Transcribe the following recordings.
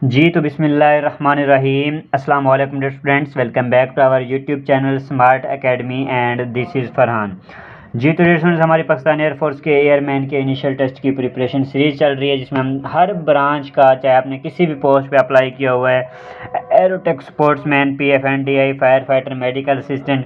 जी तो बिस्मिल्लाहिर्रहमानिर्रहीम अस्सलाम वालेकुम dear students, welcome back to our YouTube channel Smart Academy and this is Farhan. जी तो डियर स्टूडेंट्स, हमारी पाकिस्तान एयरफोर्स के एयरमैन के इनिशियल टेस्ट की प्रिपरेशन सीरीज़ चल रही है, जिसमें हम हर ब्रांच का, चाहे आपने किसी भी पोस्ट पे अप्लाई किया हुआ है, Aerotech, sportsman, PFNDI, fire fighter, medical assistant,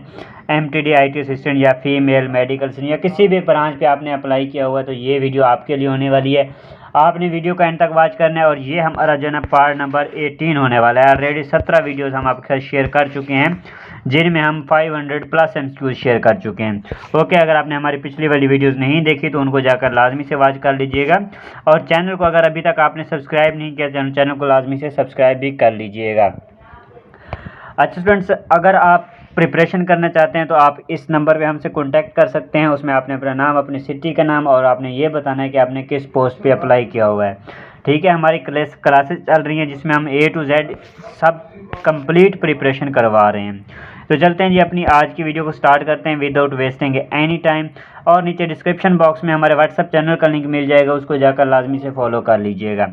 MTD IT assistant या फीमेल मेडिकल असिस्टेंट, या किसी भी ब्रांच पे आपने अप्लाई किया हुआ है तो ये वीडियो आपके लिए होने वाली है। आपने वीडियो का एंड तक वॉच करना है। और ये हमारा जो है ना पार्ट नंबर 18 होने वाला है। ऑलरेडी 17 वीडियोस हम आपके साथ शेयर कर चुके हैं, जिनमें हम 500 प्लस MCQs शेयर कर चुके हैं। ओके, अगर आपने हमारी पिछली वाली वीडियोस नहीं देखी तो उनको जाकर लाजमी से वॉच कर लीजिएगा। और चैनल को अगर अभी तक आपने सब्सक्राइब नहीं किया, चैनल को लाजमी से सब्सक्राइब भी कर लीजिएगा। अच्छा स्टूडेंट्स, अगर आप प्रिपरेशन करना चाहते हैं तो आप इस नंबर पे हमसे कांटेक्ट कर सकते हैं। उसमें आपने अपना नाम, अपनी सिटी का नाम और आपने ये बताना है कि आपने किस पोस्ट पे अप्लाई किया हुआ है। ठीक है, हमारी क्लासेस चल रही हैं जिसमें हम A to Z सब कंप्लीट प्रिपरेशन करवा रहे हैं। तो चलते हैं जी, अपनी आज की वीडियो को स्टार्ट करते हैं विदाउट वेस्टिंग एनी टाइम। और नीचे डिस्क्रिप्शन बॉक्स में हमारे व्हाट्सएप चैनल का लिंक मिल जाएगा, उसको जाकर लाजमी से फॉलो कर लीजिएगा।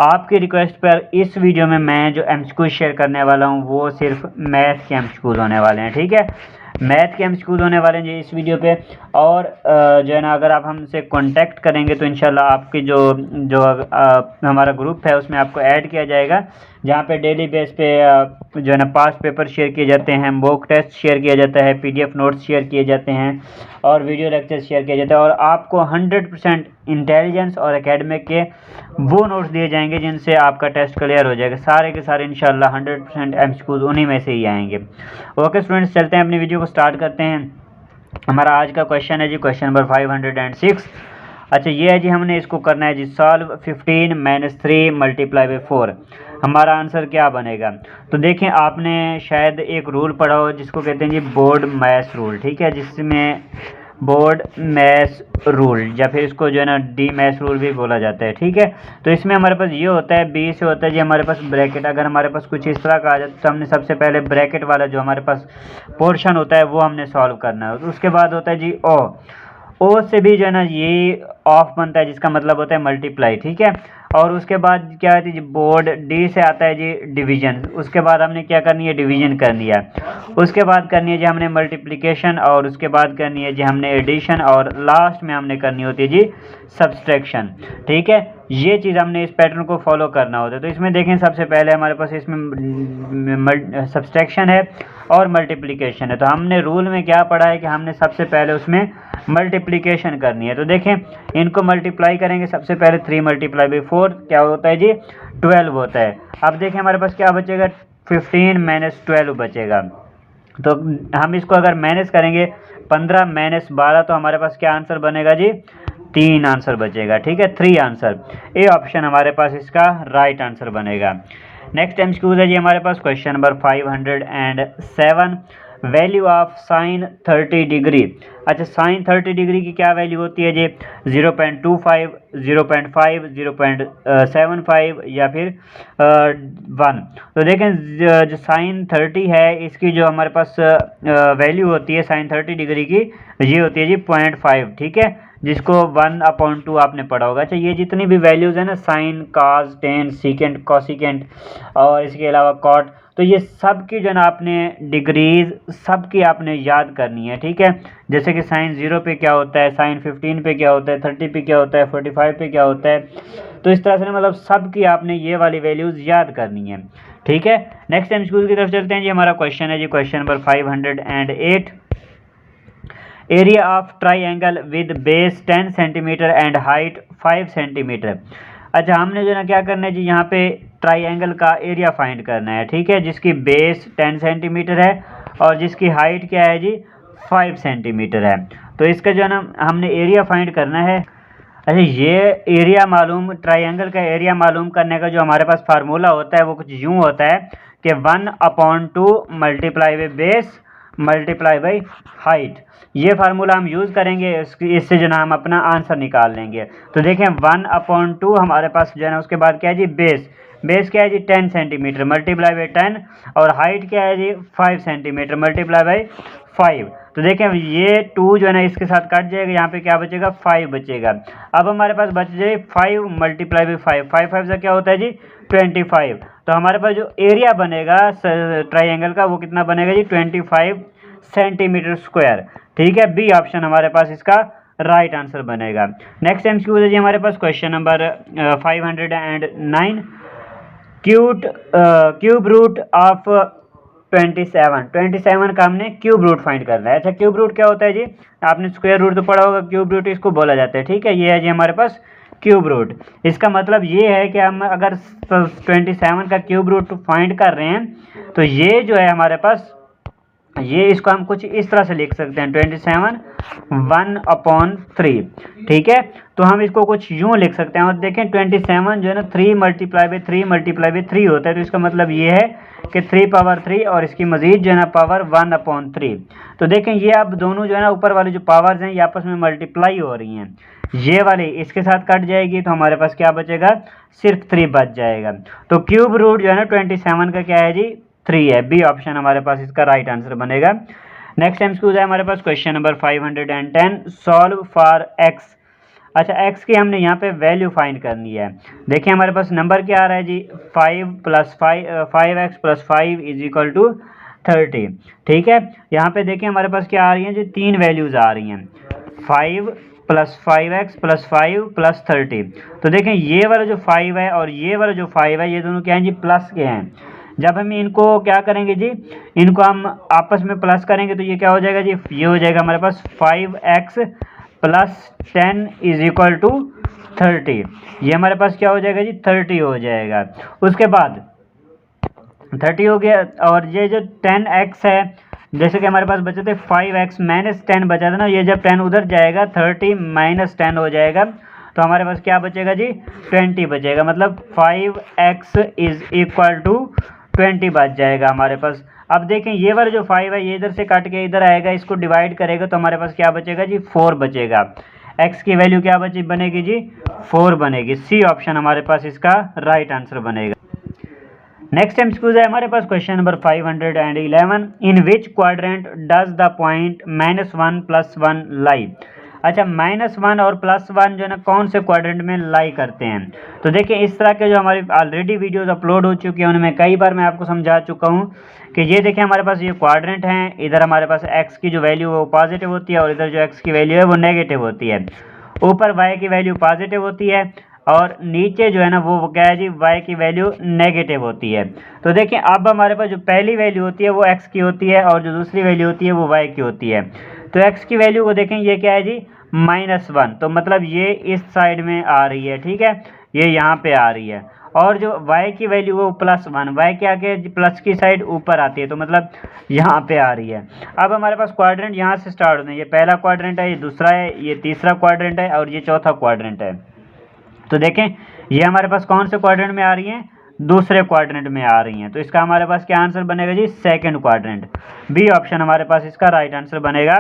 आपकी रिक्वेस्ट पर इस वीडियो में मैं जो MCQ शेयर करने वाला हूँ वो सिर्फ मैथ के MCQ होने वाले हैं। ठीक है, मैथ के MCQ होने वाले हैं जी इस वीडियो पे। और जो है ना, अगर आप हमसे कांटेक्ट करेंगे तो इंशाल्लाह आपकी जो जो हमारा ग्रुप है उसमें आपको ऐड किया जाएगा, जहाँ पे डेली बेस पे जो है ना पास्ट पेपर शेयर किए जाते हैं, मॉक टेस्ट शेयर किया जाता है, PDF नोट्स शेयर किए जाते हैं और वीडियो लेक्चर शेयर किया जाता है। और आपको 100% इंटेलिजेंस और एकेडमिक के वो नोट्स दिए जाएंगे जिनसे आपका टेस्ट क्लियर हो जाएगा। सारे के सारे इंशाल्लाह 100% MCQs उन्हीं में से ही आएंगे। ओके स्टूडेंट्स, चलते हैं अपनी वीडियो को स्टार्ट करते हैं। हमारा आज का क्वेश्चन है जी क्वेश्चन नंबर 506। अच्छा ये है जी, हमने इसको करना है जी सॉल्व 15 - 3 × 4। हमारा आंसर क्या बनेगा? तो देखें, आपने शायद एक रूल पढ़ा हो जिसको कहते हैं जी बोर्ड मैथ्स रूल। ठीक है, जिसमें बोर्ड मैथ्स रूल या फिर इसको जो है ना डी मैथ्स रूल भी बोला जाता है। ठीक है, तो इसमें हमारे पास ये होता है, बी से होता है जी हमारे पास ब्रैकेट। अगर हमारे पास कुछ इस तरह का आ जाए तो हमने सबसे पहले ब्रैकेट वाला जो हमारे पास पोर्शन होता है वो हमने सॉल्व करना है। तो उसके बाद होता है जी ओ से भी जो है ना ये ऑफ बनता है, जिसका मतलब होता है मल्टीप्लाई। ठीक है, और उसके बाद क्या है जी बोर्ड, डी से आता है जी डिवीजन। उसके बाद हमने क्या करनी है, डिवीजन करनी है। उसके बाद करनी है जी हमने मल्टीप्लिकेशन, और उसके बाद करनी है जी हमने एडिशन, और लास्ट में हमने करनी होती है जी सब्सट्रैक्शन। ठीक है, ये चीज़ हमने इस पैटर्न को फॉलो करना होता है। तो इसमें देखें, सबसे पहले हमारे पास इसमें सब्सट्रैक्शन है और मल्टीप्लिकेशन है। तो हमने रूल में क्या पढ़ा है कि हमने सबसे पहले उसमें मल्टीप्लिकेशन करनी है। तो देखें, इनको मल्टीप्लाई करेंगे। सबसे पहले 3 × 4 क्या होता है जी 12 होता है। अब देखें हमारे पास क्या बचेगा, 15 - 12 बचेगा। तो हम इसको अगर माइनस करेंगे 15 - 12, तो हमारे पास क्या आंसर बनेगा जी 3 आंसर बचेगा। ठीक है, 3 आंसर। ए ऑप्शन हमारे पास इसका राइट आंसर बनेगा। नेक्स्ट MCQ है जी हमारे पास question number 507, value of sine 30 degree. अच्छा, साइन 30 डिग्री की क्या वैल्यू होती है जी 0.25, 0.5, 0.75 या फिर 1। तो देखें, जो साइन 30 है इसकी जो हमारे पास वैल्यू होती है साइन 30 डिग्री की, ये होती है जी 0.5। ठीक है, जिसको 1/2 आपने पढ़ा होगा। अच्छा, ये जितनी भी वैल्यूज़ है ना, साइन, काज, टेन, सीकेंट, कॉसिकेंट और इसके अलावा कॉट, तो ये सब की जो है ना आपने डिग्रीज सब की आपने याद करनी है। ठीक है, जैसे कि साइन 0 पे क्या होता है, साइन 15 पे क्या होता है, 30 पे क्या होता है, 45 पे क्या होता है। तो इस तरह से मतलब सब की आपने ये वाली वैल्यूज़ याद करनी है। ठीक है, नेक्स्ट MCQ की तरफ चलते हैं जी। हमारा क्वेश्चन है जी question number 508, area of triangle with base 10 centimetre and height 5 centimetre. अच्छा, हमने जो ना क्या करना है जी, यहाँ पे ट्राइंगल का एरिया फाइंड करना है। ठीक है, जिसकी बेस 10 सेंटीमीटर है और जिसकी हाइट क्या है जी 5 सेंटीमीटर है। तो इसका जो है ना हमने एरिया फाइंड करना है। अच्छा, ये एरिया मालूम, ट्राइंगल का एरिया मालूम करने का जो हमारे पास फार्मूला होता है वो कुछ यूँ होता है कि 1/2 multiply by base multiply by height. ये फार्मूला हम यूज़ करेंगे, इससे जो ना हम अपना आंसर निकाल लेंगे। तो देखें, 1/2 हमारे पास जो है ना, उसके बाद क्या है जी बेस क्या है जी 10 सेंटीमीटर मल्टीप्लाई बाई 10, और हाइट क्या है जी 5 सेंटीमीटर मल्टीप्लाई बाई 5। तो देखें ये 2 जो है ना इसके साथ कट जाएगा, यहाँ पे क्या बचेगा 5 बचेगा। अब हमारे पास बच जाए 5 मल्टीप्लाई बाई 5, 5 5 से क्या होता है जी 25। तो हमारे पास जो एरिया बनेगा ट्राइंगल का वो कितना बनेगा जी 25 सेंटीमीटर स्क्वायर। ठीक है, बी ऑप्शन हमारे पास इसका राइट आंसर बनेगा। नेक्स्ट एमसीक्यू है जी हमारे पास question number 509, cube root of 27 का हमने क्यूब रूट फाइंड करना है। अच्छा, क्यूब रूट क्या होता है जी, आपने स्क्वायर रूट तो पढ़ा होगा, क्यूब रूट इसको बोला जाता है। ठीक है, ये है जी हमारे पास क्यूब रूट। इसका मतलब ये है कि हम अगर 27 का क्यूब रूट फाइंड कर रहे हैं तो ये जो है हमारे पास, ये इसको हम कुछ इस तरह से लिख सकते हैं 27 1/3। ठीक है, तो हम इसको कुछ यूं लिख सकते हैं। और देखें 27 जो है ना 3 मल्टीप्लाई बाई 3 मल्टीप्लाई बाई 3 होता है, तो इसका मतलब ये है कि 3 पावर 3 और इसकी मजीद जो है ना पावर 1/3। तो देखें ये अब दोनों जो है ना ऊपर वाली जो पावर्स हैं ये आपस में मल्टीप्लाई हो रही हैं, ये वाली इसके साथ कट जाएगी तो हमारे पास क्या बचेगा, सिर्फ 3 बच जाएगा। तो क्यूब रूट जो है ना 27 का क्या है जी 3 है। बी ऑप्शन हमारे पास इसका राइट आंसर बनेगा। नेक्स्ट एमसीक्यू है हमारे पास question number 510, solve for X. अच्छा, एक्स की हमने यहाँ पे वैल्यू फाइंड करनी है। देखिए हमारे पास नंबर क्या आ रहा है जी 5x + 5 = 30। ठीक है, यहाँ पे देखिए हमारे पास क्या आ रही है जी 3 वैल्यूज आ रही हैं, 5 + 5x + 5 + 30। तो देखें ये वाला जो 5 है और ये वाला जो 5 है ये दोनों क्या हैं जी प्लस के हैं। जब हम इनको क्या करेंगे जी, इनको हम आपस में प्लस करेंगे तो ये क्या हो जाएगा जी, ये हो जाएगा हमारे पास 5x + 10 = 30। ये हमारे पास क्या हो जाएगा जी 30 हो जाएगा। उसके बाद 30 हो गया, और ये जो 10x है, जैसे कि हमारे पास बचे थे 5x - 10 बचा था ना, ये जब 10 उधर जाएगा 30 - 10 हो जाएगा, तो हमारे पास क्या बचेगा जी 20 बचेगा। मतलब 5x = 20 बच जाएगा हमारे पास। अब देखें ये वाला जो 5 है ये इधर से काट के इधर आएगा, इसको डिवाइड करेगा तो हमारे पास क्या बचेगा जी 4 बचेगा। x की वैल्यू क्या बनेगी जी 4 बनेगी। सी ऑप्शन हमारे पास इसका राइट आंसर बनेगा। नेक्स्ट एमसीक्यू है हमारे पास question number 511, in which quadrant does the point -1 + 1 lie. अच्छा, -1 और +1 जो है ना कौन से क्वाड्रेंट में लाई करते हैं। तो देखिए इस तरह के जो हमारी ऑलरेडी वीडियोस अपलोड हो चुकी हैं उनमें कई बार मैं आपको समझा चुका हूँ कि ये देखिए हमारे पास ये क्वाड्रेंट हैं, इधर हमारे पास x की जो वैल्यू है वो पॉजिटिव होती है और इधर जो x की वैल्यू है वो नेगेटिव होती है। ऊपर y की वैल्यू पॉजिटिव होती है और नीचे जो है ना वो क्या है जी y की वैल्यू नेगेटिव होती है। तो देखिए अब हमारे पास जो पहली वैल्यू होती है वो x की होती है और जो दूसरी वैल्यू होती है वो y की होती है। तो x की वैल्यू को देखें ये क्या है जी -1, तो मतलब ये इस साइड में आ रही है। ठीक है, ये यहाँ पे आ रही है। और जो y की वैल्यू वो +1, y के आगे प्लस की साइड ऊपर आती है, तो मतलब यहाँ पे आ रही है। अब हमारे पास क्वाड्रेंट यहाँ से स्टार्ट होते हैं, ये पहला क्वाड्रेंट है, ये दूसरा है, ये तीसरा क्वाड्रेंट है और ये चौथा क्वाड्रेंट है। तो देखें ये हमारे पास कौन से क्वाड्रेंट में आ रही हैं, दूसरे क्वाड्रेंट में आ रही हैं। तो इसका हमारे पास क्या आंसर बनेगा जी सेकंड क्वाड्रेंट। बी ऑप्शन हमारे पास इसका राइट आंसर बनेगा।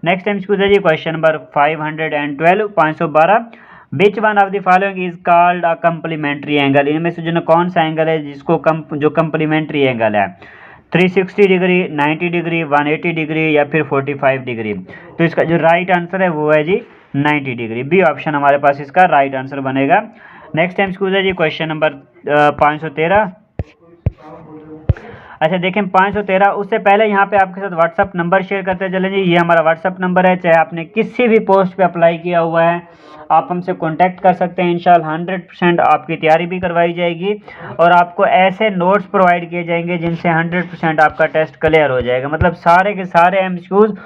नेक्स्ट एमसीक्यू है जी question number 512, 512, which one of the following is called a complementary angle. इनमें से जो कौन सा एंगल है जिसको जो कम्प्लीमेंट्री एंगल है, 360 डिग्री, 90 डिग्री, 180 डिग्री या फिर 45 डिग्री। तो इसका जो राइट आंसर है वो है जी 90 डिग्री। बी ऑप्शन हमारे पास इसका राइट आंसर बनेगा। नेक्स्ट एमसीक्यू है जी क्वेश्चन नंबर 513। अच्छा देखें 513, उससे पहले यहाँ पे आपके साथ व्हाट्सअप नंबर शेयर करते चलें जी। ये हमारा व्हाट्सअप नंबर है, चाहे आपने किसी भी पोस्ट पे अप्लाई किया हुआ है आप हमसे कांटेक्ट कर सकते हैं। इंशाल्लाह 100% आपकी तैयारी भी करवाई जाएगी और आपको ऐसे नोट्स प्रोवाइड किए जाएंगे जिनसे 100% आपका टेस्ट क्लियर हो जाएगा। मतलब सारे के सारे एमसीक्यूज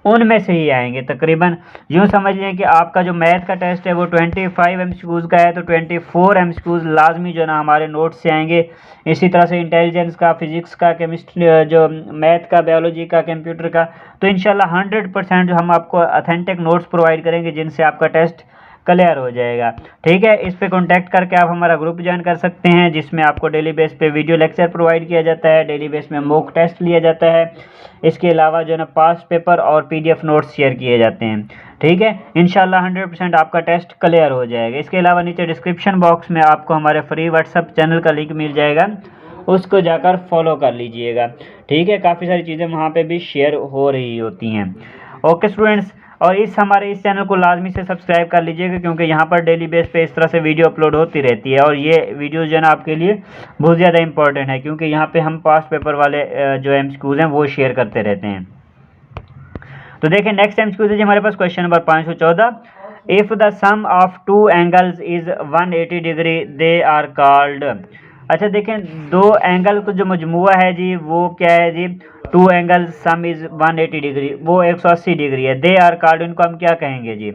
उनमें से ही आएंगे। तकरीबन यूँ समझ लें कि आपका जो मैथ का टेस्ट है वो 25 एमसीक्यूज़ का है, तो 24 एमसीक्यूज़ लाजमी जो ना हमारे नोट से आएंगे। इसी तरह से इंटेलिजेंस का, फिजिक्स का, केमिस्ट्री, जो मैथ का, बायोलॉजी का, कंप्यूटर का, तो इंशाल्लाह 100% जो हम आपको ऑथेंटिक नोट्स प्रोवाइड करेंगे जिनसे आपका टेस्ट क्लियर हो जाएगा। ठीक है, इस पे कांटेक्ट करके आप हमारा ग्रुप ज्वाइन कर सकते हैं जिसमें आपको डेली बेस पे वीडियो लेक्चर प्रोवाइड किया जाता है, डेली बेस में मॉक टेस्ट लिया जाता है, इसके अलावा जो है ना पास्ट पेपर और पीडीएफ नोट्स शेयर किए जाते हैं। ठीक है, इंशाल्लाह 100% आपका टेस्ट क्लियर हो जाएगा। इसके अलावा नीचे डिस्क्रिप्शन बॉक्स में आपको हमारे फ्री व्हाट्सएप चैनल का लिंक मिल जाएगा, उसको जाकर फॉलो कर लीजिएगा। ठीक है, काफ़ी सारी चीज़ें वहाँ पे भी शेयर हो रही होती हैं। ओके स्टूडेंट्स, और हमारे इस चैनल को लाजमी से सब्सक्राइब कर लीजिएगा, क्योंकि यहाँ पर डेली बेस पे इस तरह से वीडियो अपलोड होती रहती है, और ये वीडियो जो है ना आपके लिए बहुत ज़्यादा इंपॉर्टेंट है, क्योंकि यहाँ पे हम पास्ट पेपर वाले जो MCQs हैं वो शेयर करते रहते हैं। तो देखिए नेक्स्ट MCQ है हमारे पास question number 514। If the sum of two angles is 180 degree they are called. अच्छा देखें, दो एंगल का जो मजमुआ है जी वो क्या है जी, two angle sum is 180 degree, वो 180 डिग्री है। दे आर कॉल्ड, इनको हम क्या कहेंगे जी,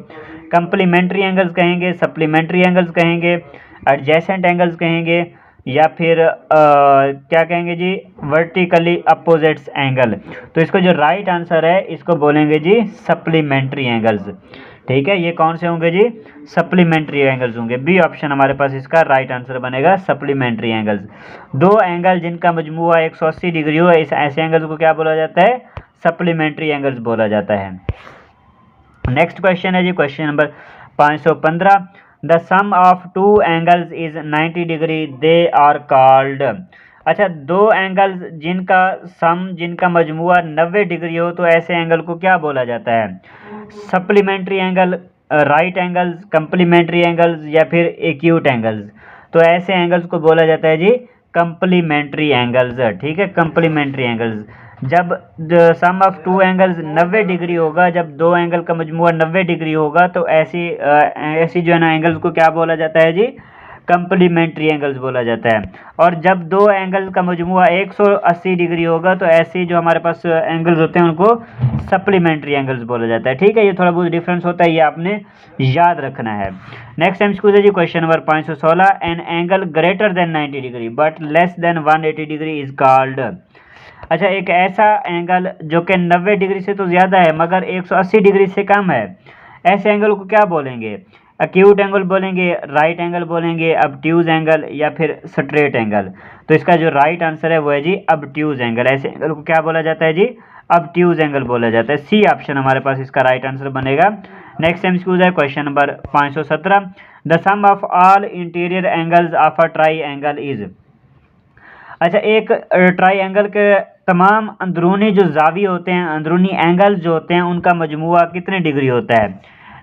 कंप्लीमेंट्री एंगल्स कहेंगे, सप्लीमेंट्री एंगल्स कहेंगे, एडजेसेंट एंगल्स कहेंगे, या फिर क्या कहेंगे जी, वर्टिकली अपोजिट्स एंगल। तो इसका जो राइट आंसर है इसको बोलेंगे जी सप्लीमेंट्री एंगल्स। ठीक है, ये कौन से होंगे जी, सप्लीमेंट्री एंगल्स होंगे। बी ऑप्शन हमारे पास इसका राइट आंसर बनेगा, सप्लीमेंट्री एंगल्स। दो एंगल जिनका मजमुआ 180 डिग्री हो, इस ऐसे एंगल्स को क्या बोला जाता है, सप्लीमेंट्री एंगल्स बोला जाता है। नेक्स्ट क्वेश्चन है जी question number 515। The sum of two angles is 90 degree they are called. अच्छा, दो एंगल्स जिनका सम, जिनका मजमुआ 90 डिग्री हो, तो ऐसे एंगल को क्या बोला जाता है, supplementary angle, right angles, complementary angles, या फिर एक्यूट एंगल्स। तो ऐसे एंगल्स को बोला जाता है जी कंप्लीमेंट्री एंगल्स। ठीक है, कंप्लीमेंट्री एंगल्स। जब सम ऑफ टू एंगल्स 90 डिग्री होगा, जब दो एंगल का मजमुआ 90 डिग्री होगा, तो ऐसी जो है ना एंगल्स को क्या बोला जाता है जी, कंप्लीमेंट्री एंगल्स बोला जाता है। और जब दो एंगल का मजमुआ 180 डिग्री होगा, तो ऐसे जो हमारे पास एंगल्स होते हैं उनको सप्लीमेंट्री एंगल्स बोला जाता है। ठीक है, ये थोड़ा बहुत डिफरेंस होता है, ये आपने याद रखना है। नेक्स्ट MCQ है जी question number 516। An angle greater than 90 degree but less than 180 degree is called. अच्छा, एक ऐसा एंगल जो कि 90 डिग्री से तो ज़्यादा है मगर 180 डिग्री से कम है, ऐसे एंगल को क्या बोलेंगे, एक्यूट एंगल बोलेंगे, राइट एंगल बोलेंगे, ऑब्ट्यूज एंगल, या फिर स्ट्रेट एंगल। तो इसका जो राइट आंसर है वो है जी ऑब्ट्यूज एंगल। ऐसे एंगल को क्या बोला जाता है जी, ऑब्ट्यूज एंगल बोला जाता है। सी ऑप्शन हमारे पास इसका राइट आंसर बनेगा। नेक्स्ट MCQ है question number 517। The sum of all interior angles of a triangle is. अच्छा, एक ट्राई एंगल के तमाम अंदरूनी जो जाविये होते हैं, अंदरूनी एंगल्स जो होते हैं, उनका मजमुआ कितने डिग्री होता है,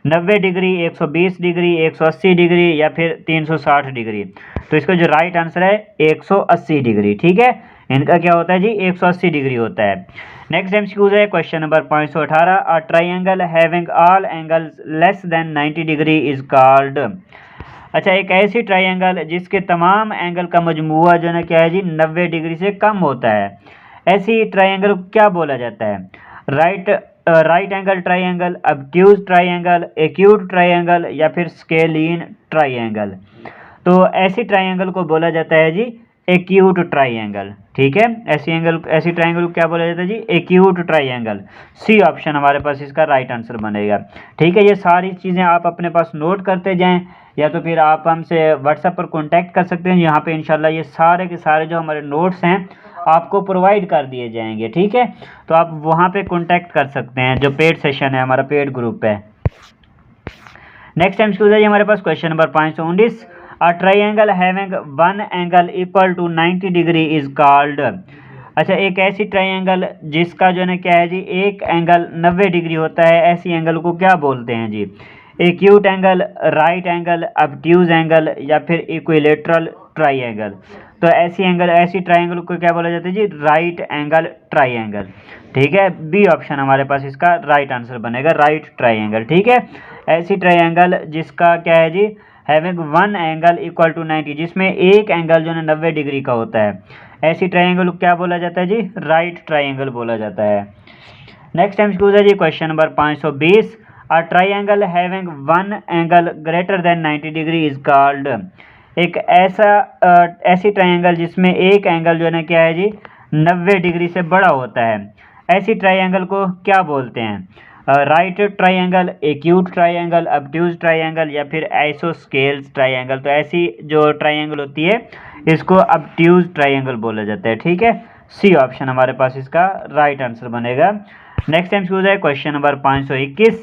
90 डिग्री, 120 डिग्री, 180 डिग्री, या फिर 360 डिग्री। तो इसका जो राइट आंसर है 180 डिग्री। ठीक है, इनका क्या होता है जी, 180 डिग्री होता है। नेक्स्ट MCQ है question number 518। A triangle having all angles less than 90 degree is called. अच्छा, एक ऐसी ट्राइंगल जिसके तमाम एंगल का मजमुआ जो है ना क्या है जी, 90 डिग्री से कम होता है, ऐसी ट्राइंगल को क्या बोला जाता है, right angle triangle, obtuse triangle, acute triangle, या फिर स्केलीन ट्राइंगल। तो ऐसी ट्राइंगल को बोला जाता है जी एक्यूट ट्राइंगल। ठीक है, ऐसी ट्राइंगल को क्या बोला जाता है जी, एक्यूट ट्राइंगल। सी ऑप्शन हमारे पास इसका राइट आंसर बनेगा। ठीक है, ये सारी चीज़ें आप अपने पास नोट करते जाएं, या तो फिर आप हमसे व्हाट्सएप पर कांटेक्ट कर सकते हैं। यहाँ पे इंशाल्लाह ये सारे के सारे जो हमारे नोट्स हैं आपको प्रोवाइड कर दिए जाएंगे। ठीक है, तो आप वहाँ पे कांटेक्ट कर सकते हैं, जो पेड सेशन है, हमारा पेड ग्रुप है। नेक्स्ट MCQ है हमारे पास question number 519। A triangle having one angle equal to 90 degree is called. अच्छा, एक ऐसी ट्राइंगल जिसका जो है क्या है जी, एक एंगल 90 डिग्री होता है, ऐसी एंगल को क्या बोलते हैं जी, acute angle, right angle, obtuse angle, या फिर इक्विलेटरल ट्राइंगल। तो ऐसी ट्राइंगल को क्या बोला जाता है जी, राइट एंगल ट्राइंगल। ठीक है, बी ऑप्शन हमारे पास इसका राइट आंसर बनेगा, राइट ट्राइंगल। ठीक है, ऐसी ट्राइंगल जिसका क्या है जी, having one angle equal to 90, जिसमें एक एंगल जो है 90 डिग्री का होता है, ऐसी ट्राइंगल को क्या बोला जाता है जी, राइट ट्राइंगल बोला जाता है। नेक्स्ट MCQ है जी question number 520। A triangle having one angle greater than 90 degree is called. एक ऐसी ट्राइंगल जिसमें एक एंगल जो है ना क्या है जी, 90 डिग्री से बड़ा होता है, ऐसी ट्राइंगल को क्या बोलते हैं, right triangle, acute triangle, obtuse triangle, या फिर आइसोस्केल्स ट्राइंगल। तो ऐसी जो ट्राइंगल होती है इसको ऑब्ट्यूज ट्राइंगल बोला जाता है। ठीक है, सी ऑप्शन हमारे पास इसका राइट आंसर बनेगा। नेक्स्ट एमसीक्यू है question number 521।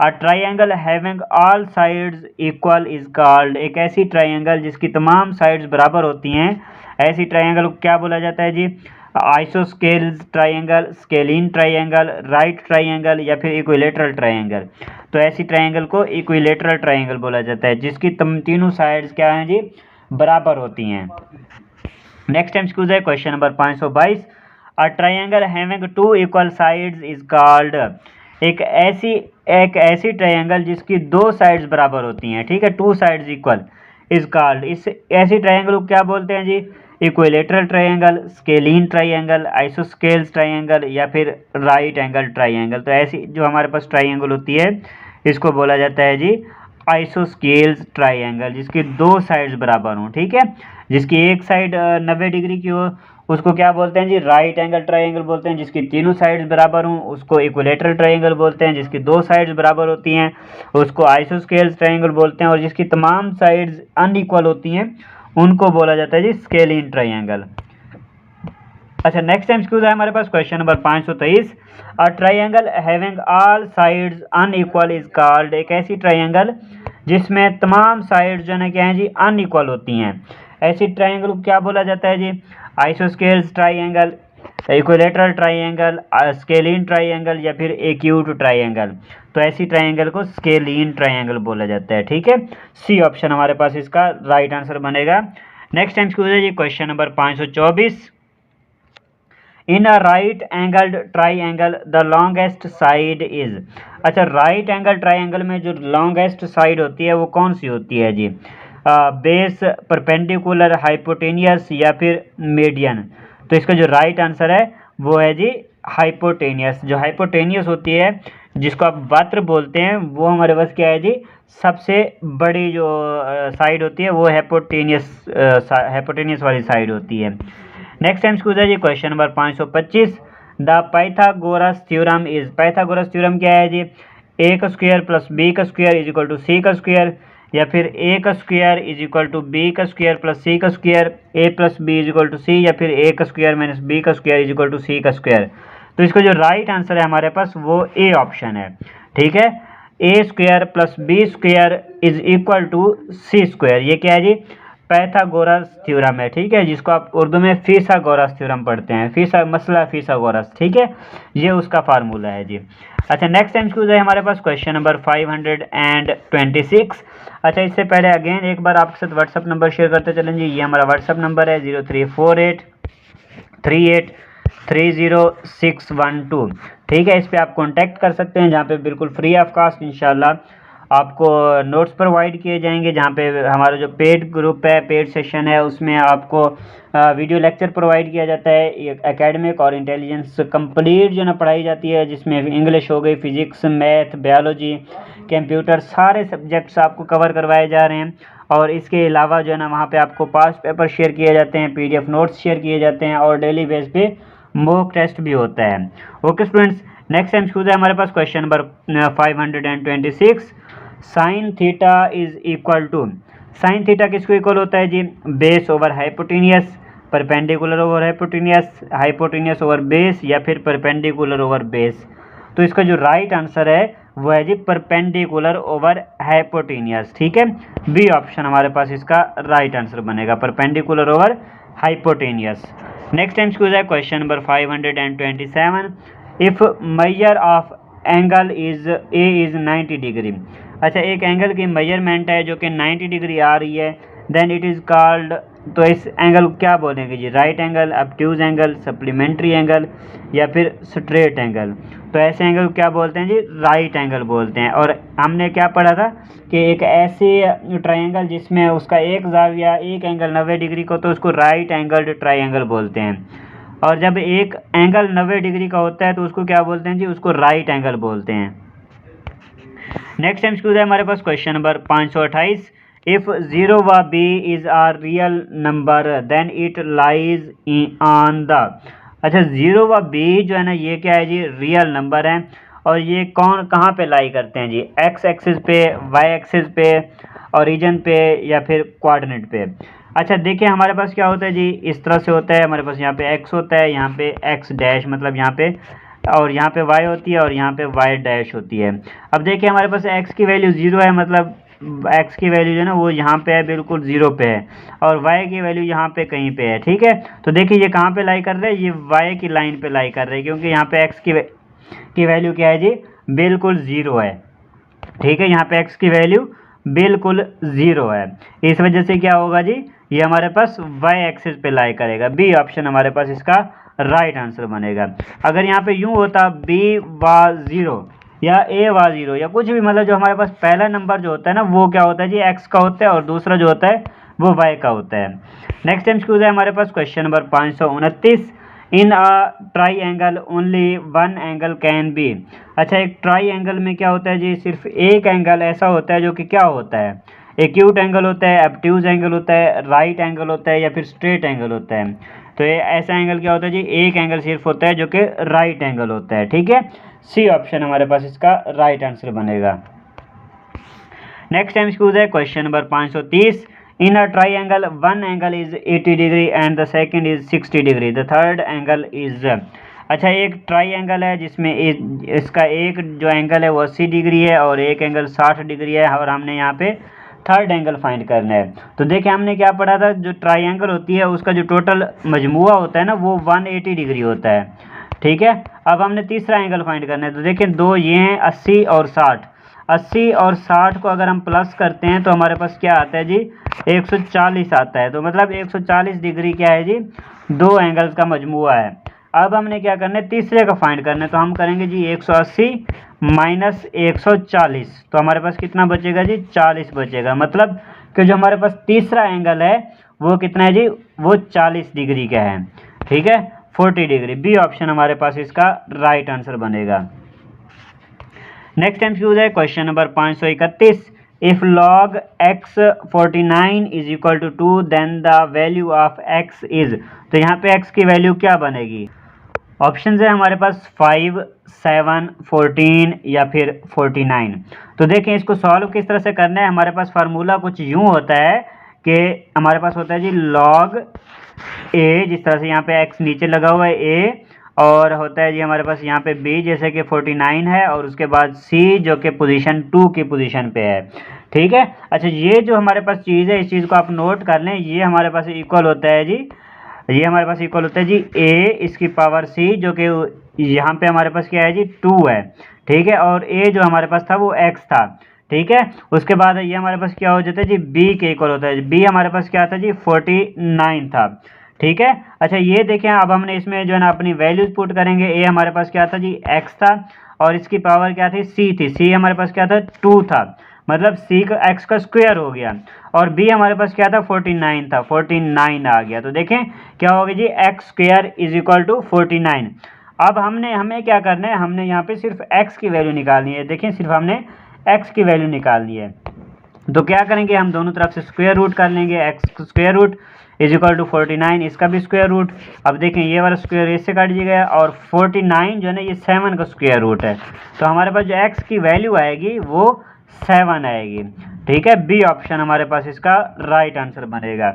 A triangle having all sides equal is called. एक ऐसी ट्राइंगल जिसकी तमाम साइड्स बराबर होती हैं, ऐसी ट्राइंगल को क्या बोला जाता है जी? Isosceles triangle, scalene triangle, right triangle या फिर इक्विलेटरल ट्राइंगल। तो ऐसी ट्राइंगल को इक्विलेटरल ट्राइंगल बोला जाता है जिसकी तीनों साइड्स क्या हैं जी? बराबर होती हैं। नेक्स्ट एमसीक्यू है question number 522। A triangle having two equal sides is called. एक ऐसी ट्राइंगल जिसकी दो साइड्स बराबर होती हैं, ठीक है, two sides equal is called. इस ऐसी ट्राइंगल को क्या बोलते हैं जी? Equilateral triangle, scalene triangle, isosceles triangle या फिर राइट एंगल ट्राइंगल। तो ऐसी जो हमारे पास ट्राइंगल होती है इसको बोला जाता है जी आइसोस्केल्स ट्राइंगल, जिसकी दो साइड्स बराबर हों, ठीक है। जिसकी एक साइड 90 डिग्री की हो उसको क्या बोलते हैं जी? राइट एंगल ट्राइंगल बोलते हैं। जिसकी तीनों साइड्स बराबर हों उसको इक्विलेटरल ट्राइंगल बोलते हैं। जिसकी दो साइड्स बराबर होती हैं उसको आइसोस्केल्स ट्राइंगल बोलते हैं। और जिसकी तमाम साइड्स अनइक्वल होती हैं उनको बोला जाता है जी स्केलीन ट्राइंगल। अच्छा, नेक्स्ट एमसीक्यू है हमारे पास question number 523। A triangle having all sides unequal is called. एक ऐसी ट्राइंगल जिसमें तमाम साइड्स जो है क्या हैं जी? अनइक्वल होती हैं। ऐसी ट्राइंगल को क्या बोला जाता है जी? Isosceles triangle, equilateral triangle, scalene triangle या फिर एक्यूट ट्राइंगल। तो ऐसी ट्राइंगल को स्केलीन ट्राइंगल बोला जाता है, ठीक है। सी ऑप्शन हमारे पास इसका राइट आंसर बनेगा। नेक्स्ट एमसीक्यू है जी question number 524। In a right angled triangle the longest side is. अच्छा, राइट एंगल ट्राइंगल में जो लॉन्गेस्ट साइड होती है वो कौन सी होती है जी? बेस, परपेंडिकुलर, हाइपोटेनियस या फिर मीडियन। तो इसका जो राइट आंसर है वो है जी हाइपोटेनियस। जो हाइपोटेनियस होती है जिसको आप वक्र बोलते हैं वो हमारे पास क्या है जी? सबसे बड़ी जो साइड होती है वो हाइपोटेनियस वाली साइड होती है। नेक्स्ट एमसीक्यू है जी question number 525। The Pythagoras theorem is. Pythagoras theorem क्या है जी? ए का स्क्वायर प्लस बी का square is equal to C का स्क्वायर या फिर ए का square is equal to B का स्क्वायर प्लस सी का square, A plus B is equal to C या फिर ए का स्क्वायर माइनस बी का square is equal to C का स्क्वायर। तो इसका जो राइट आंसर है हमारे पास वो ए ऑप्शन है, ठीक है। A square plus B square is equal to C square. ये क्या है जी? पाइथागोरस थ्योरम है, ठीक है, जिसको आप उर्दू में फिसागोरस थ्योरम पढ़ते हैं। मसला फिसागोरस, ठीक है, ये उसका फार्मूला है जी। अच्छा, नेक्स्ट एमसीक्यू है हमारे पास क्वेश्चन नंबर 526। अच्छा, इससे पहले अगेन एक बार आपके साथ व्हाट्सअप नंबर शेयर करते चलें जी। ये हमारा व्हाट्सअप नंबर है 034838306112, ठीक है। इस पर आप कॉन्टैक्ट कर सकते हैं जहाँ पे बिल्कुल फ्री ऑफ कास्ट इंशाल्लाह आपको नोट्स प्रोवाइड किए जाएंगे। जहाँ पे हमारा जो पेड ग्रुप है, पेड सेशन है, उसमें आपको वीडियो लेक्चर प्रोवाइड किया जाता है। एकेडमिक और इंटेलिजेंस कंप्लीट जो ना पढ़ाई जाती है, जिसमें इंग्लिश हो गई, फिजिक्स, मैथ, बायोलॉजी, कंप्यूटर, सारे सब्जेक्ट्स आपको कवर करवाए जा रहे हैं। और इसके अलावा जो है ना वहाँ पे आपको पास्ट पेपर शेयर किए जाते हैं, PDF नोट्स शेयर किए जाते हैं और डेली बेस पे मॉक टेस्ट भी होता है। ओके स्टूडेंट्स, नेक्स्ट एमसीक्यू है हमारे पास question number 526। Sine theta is equal to. Sine theta किसको इक्वल होता है जी? Base over hypotenuse, perpendicular over hypotenuse, hypotenuse over base या फिर परपेंडिकुलर ओवर बेस। तो इसका जो राइट आंसर है वो है जी परपेंडिकुलर ओवर हाइपोटेनियस, ठीक है। बी ऑप्शन हमारे पास इसका राइट आंसर बनेगा, perpendicular over hypotenuse. Next MCQ है question number 527। If measure of angle is A is 90 degree. अच्छा, एक एंगल की मेजरमेंट है जो कि 90 डिग्री आ रही है, देन इट इज़ कॉल्ड। तो इस एंगल को क्या बोलेंगे जी? Right angle, obtuse angle, supplementary angle या फिर स्ट्रेट एंगल। तो ऐसे एंगल को क्या बोलते हैं जी? राइट एंगल बोलते हैं। और हमने क्या पढ़ा था कि एक ऐसे ट्राइंगल जिसमें उसका एक जाविया, एक एंगल 90 डिग्री को, तो उसको राइट एंगल्ड ट्राइंगल बोलते हैं। और जब एक एंगल 90 डिग्री का होता है तो उसको क्या बोलते हैं जी? उसको राइट एंगल बोलते हैं। नेक्स्ट एमसीक्यू है हमारे पास क्वेश्चन नंबर 528। इफ 0 व b is a real number then it lies on the. अच्छा, 0 व b जो है ना ये क्या है जी? रियल नंबर है। और ये कहाँ पे लाई करते हैं जी? एक्स एक्सिस पे, वाई एक्सिस पे, ओरिजिन पे या फिर कोऑर्डिनेट पे। अच्छा, देखिए हमारे पास क्या होता है जी? इस तरह से होता है, हमारे पास यहाँ पे x होता है, यहाँ पे x डैश मतलब यहाँ पे और यहाँ पे y होती है और यहाँ पे y डैश होती है। अब देखिए हमारे पास x की वैल्यू 0 है, मतलब x की वैल्यू जो है ना वो यहाँ पे है, बिल्कुल 0 पे है, और y की वैल्यू यहाँ पे कहीं पे है। ठीक है, तो देखिए ये कहाँ पे लाई कर रहे हैं, ये y की लाइन पे लाई कर रहे हैं, क्योंकि यहाँ पे x की वैल्यू क्या है जी, बिल्कुल 0 है। ठीक है, यहाँ पे x की वैल्यू बिल्कुल 0 है, इस वजह से क्या होगा जी, ये हमारे पास y एक्सिस पे लाई करेगा। बी ऑप्शन हमारे पास इसका राइट आंसर बनेगा। अगर यहाँ पे यूँ होता b was 0 या a was 0 या कुछ भी, मतलब जो हमारे पास पहला नंबर जो होता है ना वो क्या होता है जी, x का होता है, और दूसरा जो होता है वो y का होता है। नेक्स्ट टाइम क्यूज है हमारे पास question number 529, in a triangle only one angle can be. अच्छा, एक ट्राई एंगल में क्या होता है जी, सिर्फ एक एंगल ऐसा होता है जो कि क्या होता है, एक्यूट एंगल होता है, एब्ट्यूज एंगल होता है, राइट एंगल होता है, या फिर स्ट्रेट एंगल होता है। तो ये ऐसा एंगल क्या होता है जी, एक एंगल सिर्फ होता है जो कि राइट एंगल होता है। ठीक है, सी ऑप्शन हमारे पास इसका राइट आंसर बनेगा। नेक्स्ट टाइम क्यूज है question number 530, in a triangle one angle is 80 degree and the second is 60 degree, the third angle is। अच्छा, एक ट्राई एंगल है जिसमें इसका एक जो एंगल है वो 80 डिग्री है और एक एंगल 60 डिग्री है, और हमने यहाँ पे थर्ड एंगल फाइंड करना है। तो देखिए हमने क्या पढ़ा था, जो ट्राई एंगल होती है उसका जो टोटल मजमुआ होता है ना वो 180 डिग्री होता है। ठीक है, अब हमने तीसरा एंगल फाइंड करना है। तो देखिए दो ये हैं 80 और 60, 80 और 60 को अगर हम प्लस करते हैं तो हमारे पास क्या आता है जी, 140 आता है। तो मतलब 140 डिग्री क्या है जी, दो एंगल्स का मजमुआ है। अब हमने क्या करना है, तीसरे का फाइंड करना है। तो हम करेंगे जी 180 माइनस 140, तो हमारे पास कितना बचेगा जी, 40 बचेगा। मतलब कि जो हमारे पास तीसरा एंगल है वो कितना है जी, वो 40 डिग्री का है। ठीक है, 40 डिग्री। बी ऑप्शन हमारे पास इसका राइट आंसर बनेगा। नेक्स्ट एमसीक्यू है question number 531, if log x 49 is equal to 2 then the value of x is. तो यहाँ पे x की वैल्यू क्या बनेगी, ऑप्शन है हमारे पास 5, 7, 14 या फिर 49। तो देखें इसको सॉल्व किस तरह से करना है। हमारे पास फार्मूला कुछ यूँ होता है कि हमारे पास होता है जी log a, जिस तरह से यहाँ पे x नीचे लगा हुआ है a, और होता है जी हमारे पास यहाँ पे b जैसे कि 49 है, और उसके बाद c जो कि पोजीशन 2 की पोजीशन पे है। ठीक है, अच्छा ये जो हमारे पास चीज़ है इस चीज़ को आप नोट कर लें, ये हमारे पास इक्वल होता है जी, ये हमारे पास इक्वल होता है जी a इसकी पावर c, जो कि यहाँ पे हमारे पास क्या है जी 2 है। ठीक है, और a जो हमारे पास था वो x था। ठीक है, उसके बाद ये हमारे पास क्या हो जाता है जी, b के इक्वल होता है। b हमारे पास क्या था जी, 49 था। ठीक है, अच्छा ये देखें अब हमने इसमें जो है ना अपनी वैल्यूज पुट करेंगे। a हमारे पास क्या था जी, x था, और इसकी पावर क्या थी, c थी। c हमारे पास क्या था, 2 था, मतलब c का x का स्क्वायर हो गया, और b हमारे पास क्या था, 49 था, 49 आ गया। तो देखें क्या होगा जी, x square is equal to 49। अब हमें क्या करना है, हमने यहाँ पे सिर्फ x की वैल्यू निकालनी है। देखें सिर्फ हमने x की वैल्यू निकालनी है। तो क्या करेंगे, हम दोनों तरफ से स्क्वायर रूट कर लेंगे। x square root is equal to 49, इसका भी स्क्वायर रूट। अब देखें ये वाला स्क्वायर इससे काट दिया, और 49 जो है ना ये 7 का स्क्वायर रूट है। तो हमारे पास जो x की वैल्यू आएगी वो 7 आएगी। ठीक है, बी ऑप्शन हमारे पास इसका राइट आंसर बनेगा।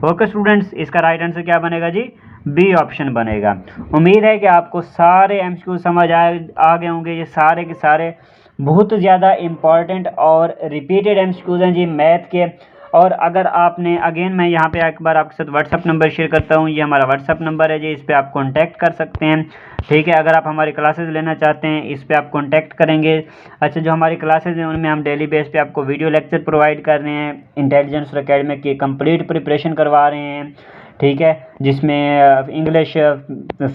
ओके स्टूडेंट्स, इसका राइट आंसर क्या बनेगा जी, बी ऑप्शन बनेगा। उम्मीद है कि आपको सारे एमसीक्यू समझ आ गए होंगे। ये सारे के सारे बहुत ज़्यादा इम्पॉर्टेंट और रिपीटेड एमसीक्यूज हैं जी मैथ के। और अगर आपने अगेन मैं यहाँ पे एक बार आपके साथ व्हाट्सअप नंबर शेयर करता हूँ, ये हमारा व्हाट्सअप नंबर है जी, इस पर आप कांटेक्ट कर सकते हैं। ठीक है, अगर आप हमारी क्लासेस लेना चाहते हैं इस पर आप कांटेक्ट करेंगे। अच्छा, जो हमारी क्लासेस हैं उनमें हम डेली बेस पे आपको वीडियो लेक्चर प्रोवाइड कर रहे हैं, इंटेलिजेंस एकेडमी की कंप्लीट प्रिपरेशन करवा रहे हैं। ठीक है, जिसमें English,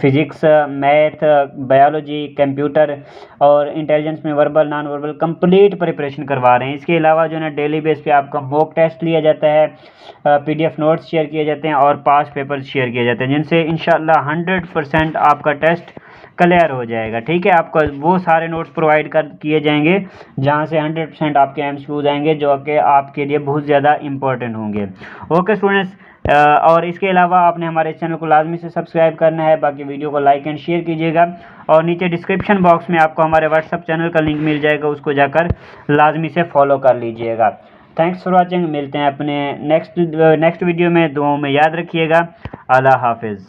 physics, math, biology, computer और इंटेलिजेंस में verbal non verbal complete preparation करवा रहे हैं। इसके अलावा जो है ना डेली बेस पे आपका मॉक टेस्ट लिया जाता है, पीडीएफ नोट्स शेयर किए जाते हैं और पास पेपर शेयर किए जाते हैं, जिनसे इंशाल्लाह 100% आपका टेस्ट क्लियर हो जाएगा। ठीक है, आपको वो सारे नोट्स प्रोवाइड किए जाएंगे जहां से 100% आपके एमसीक्यूज आएंगे, जो कि आपके लिए बहुत ज़्यादा इंपॉर्टेंट होंगे। ओके स्टूडेंट्स, और इसके अलावा आपने हमारे चैनल को लाजमी से सब्सक्राइब करना है। बाकी वीडियो को लाइक एंड शेयर कीजिएगा, और नीचे डिस्क्रिप्शन बॉक्स में आपको हमारे व्हाट्सअप चैनल का लिंक मिल जाएगा, उसको जाकर लाजमी से फॉलो कर लीजिएगा। Thanks for watching. मिलते हैं अपने नेक्स्ट वीडियो में। दुआओं में याद रखिएगा। अल्लाह हाफिज़।